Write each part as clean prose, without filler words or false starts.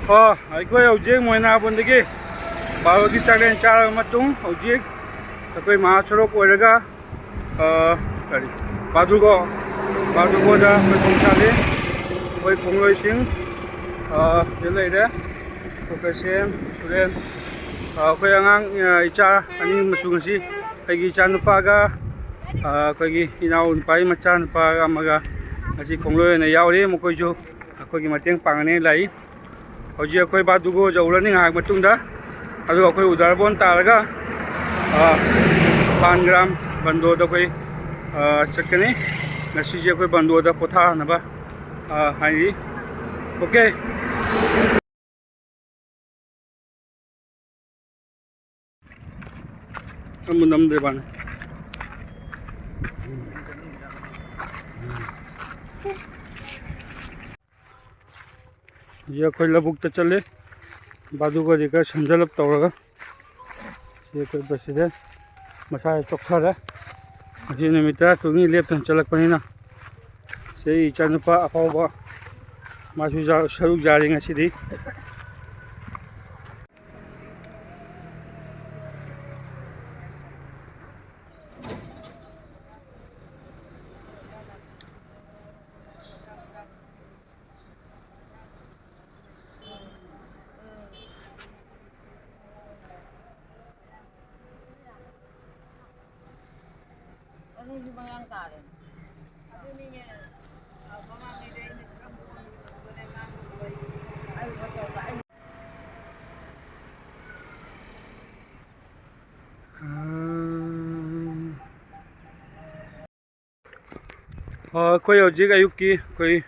ꯑꯩꯈꯣꯏ ꯍꯧꯖꯤꯛ ꯃꯣꯏꯅꯥꯕꯨꯟꯗꯒꯤ ꯕꯥꯔꯣꯒꯤ ꯆꯥꯛꯂꯦꯟ ꯆꯥꯔꯕ ꯃꯇꯨꯡ ꯍꯧꯖꯤꯛ ꯑꯩꯈꯣꯏ ꯃꯍꯥ ꯁꯣꯔꯣꯛ ꯑꯣꯏꯔꯒ ꯀꯔꯤ ꯕꯥꯗꯨꯒꯣꯗ ꯑꯩꯈꯣꯏ ꯈꯣꯡꯁꯥꯜꯂꯤ ꯑꯩꯈꯣꯏ ꯈꯣꯡꯂꯣꯏꯁꯤꯡ ꯁꯤꯗ ꯂꯩꯔꯦ ꯄ꯭ꯔꯣꯐꯦꯁꯦꯟ ꯁꯨꯔꯦꯟ ꯑꯩꯈꯣꯏ ꯑꯉꯥꯡ ꯏꯆꯥ ꯑꯅꯤ ꯑꯃꯁꯨ ꯉꯁꯤ ꯑꯩꯒꯤ ꯏꯆꯥ ꯅꯨꯄꯥꯒ ꯑꯩꯈꯣꯏꯒꯤ ꯏꯅꯥꯎ ꯅꯨꯄꯥꯒꯤ ꯃꯆꯥ ꯅꯨꯄꯥꯒ ꯑꯃꯒ ꯉꯁꯤ ꯈꯣꯡꯂꯣꯏ ꯑꯣꯏꯅ ꯌꯥꯎꯔꯤ ꯃꯈꯣꯏꯁꯨ ꯑꯩꯈꯣꯏꯒꯤ ꯃꯇꯦꯡ ꯄꯥꯡꯒꯅꯤ ꯂꯥꯛꯏ ꯍꯧꯖꯤꯛ ꯑꯩꯈꯣꯏ ꯕꯥꯗꯨꯒꯣ ꯌꯧꯔꯅꯤ ꯉꯥꯏꯍꯥꯛ ꯃꯇꯨꯡꯗ ꯑꯗꯨꯒ ꯑꯩꯈꯣꯏ ꯎꯗꯥꯔꯕꯣꯟ ꯇꯥꯔꯒ ꯄꯥꯟꯒ꯭ꯔꯥꯝ ꯕꯟꯗꯣꯗ ꯑꯩꯈꯣꯏ ꯆꯠꯀꯅꯤ ꯉꯁꯤꯁꯦ ꯑꯩꯈꯣꯏ ꯕꯟꯗꯣꯗ ꯄꯣꯊꯥꯅꯕ ꯍꯥꯏꯔꯤ ओके नमदे बाने ये कोई लबुक तो चले बाजू को जेकर संजलप तौरगा ये कोई बसिदे मसाय चोखरे असी निमित्ता तुनी लेप्तन चलकपनिना से इचा नुपा अफावबा मासु सरुक जारी ngasiदी कोई हजिक अयुक की कोई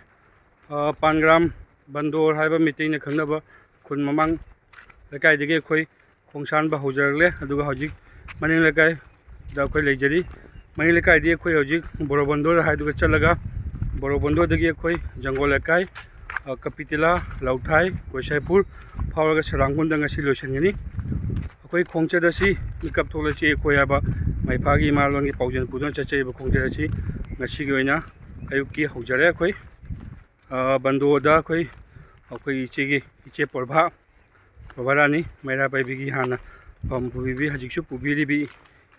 पानग्राम बंदोर है मीटिंग खंगनब खुन ममांग लेकायदगी कोई खोंसानब हौजरले अदुगा हजिक मनिंग लेकाय दा कोई लेजरी मनिंग लेकायदी कोई हजिक बोरो बंदोर हाइदुगा चलगा बोरो बंदोरदगी कोई जंगल लेकाय कपितिला लौथाई गोसाईपुर फावरगा सरांगुंदा ngasi लोइसनगनी कोई खोंचदसी मिकअप थोलची कोई आबा माइफागी मालवंगी पाउजन पुदन चचेब खोंचदसी ngasi gi oina ayukki hojare koi bandoda koi akoi ichegi iche porbarani maira baibigi hana pampubi hajiksu pubiribi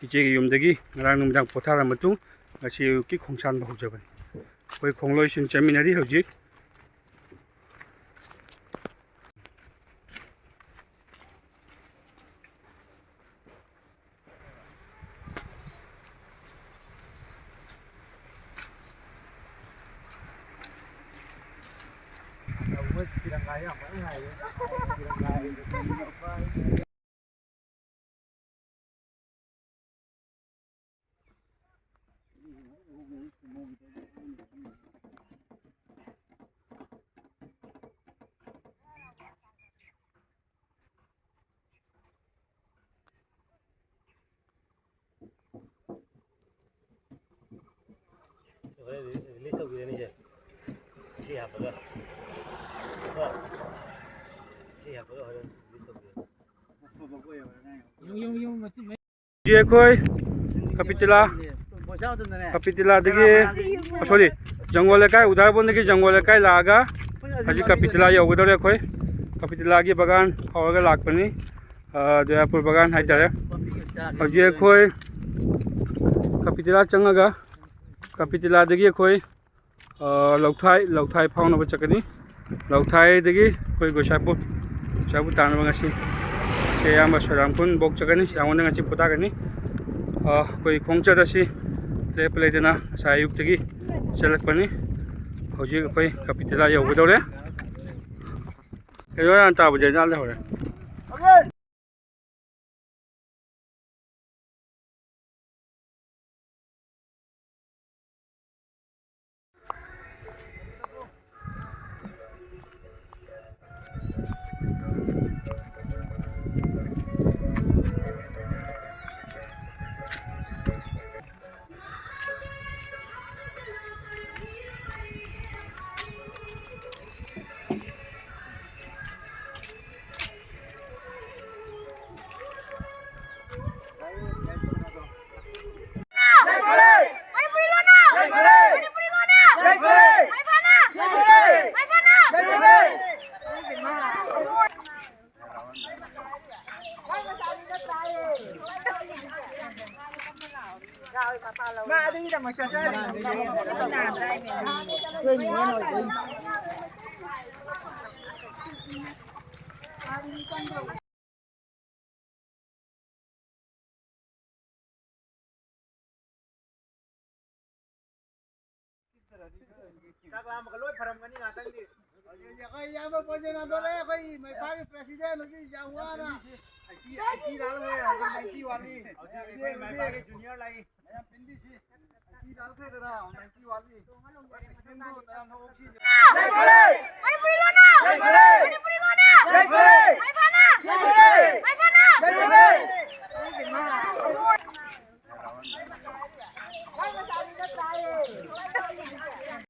ichegi yumdagi ngarang numdang pothara matung ngasi ayukki khongsan ba hojabani koi khongloi sin chaminari hojik listo que viene ya sí apagó sí apagó listo que ये कोई कपितिला दगी sorry जंगल लेकाय उदारबोन दगी जंगल लेकाय लागा हजी कपितिला यौगदरे कोई कपितिला की बगान फावरगा लाकपनी दयापुर बगान हाइतारे हजी कोई कपितिला चंगगा कपितिला दगी कोई लौथाई फाउनब चकनी लौथाई दगी कोई गोसाईपुर तानब ngasi से यामा सोरामपुन बोक चकनी सावने ngasi पुतागनी कोई खोंचदसी लेप लेदना सायुक्तगी चलकपनी हौजी कोई कपितिला यौगदौरे एयो यान ताबजे जाले होरे มาดีแต่มาเจอได้เคยมีแน่นอนเลยจากลามันก็ลอยพรำกันนี่นะตั้งดิอย่าใครอย่ามาพูดนะตัวเล็กใครไม่พาไปประธานนี่จะหัวนะไอ้ที่ร้านเลยไอ้ที่วันนี้ไม่พาไปจูเนียร์อะไรเป็นดิสิที่ร้านเลยนะไอ้ที่วันนี้เป็นดูนะน้องชิ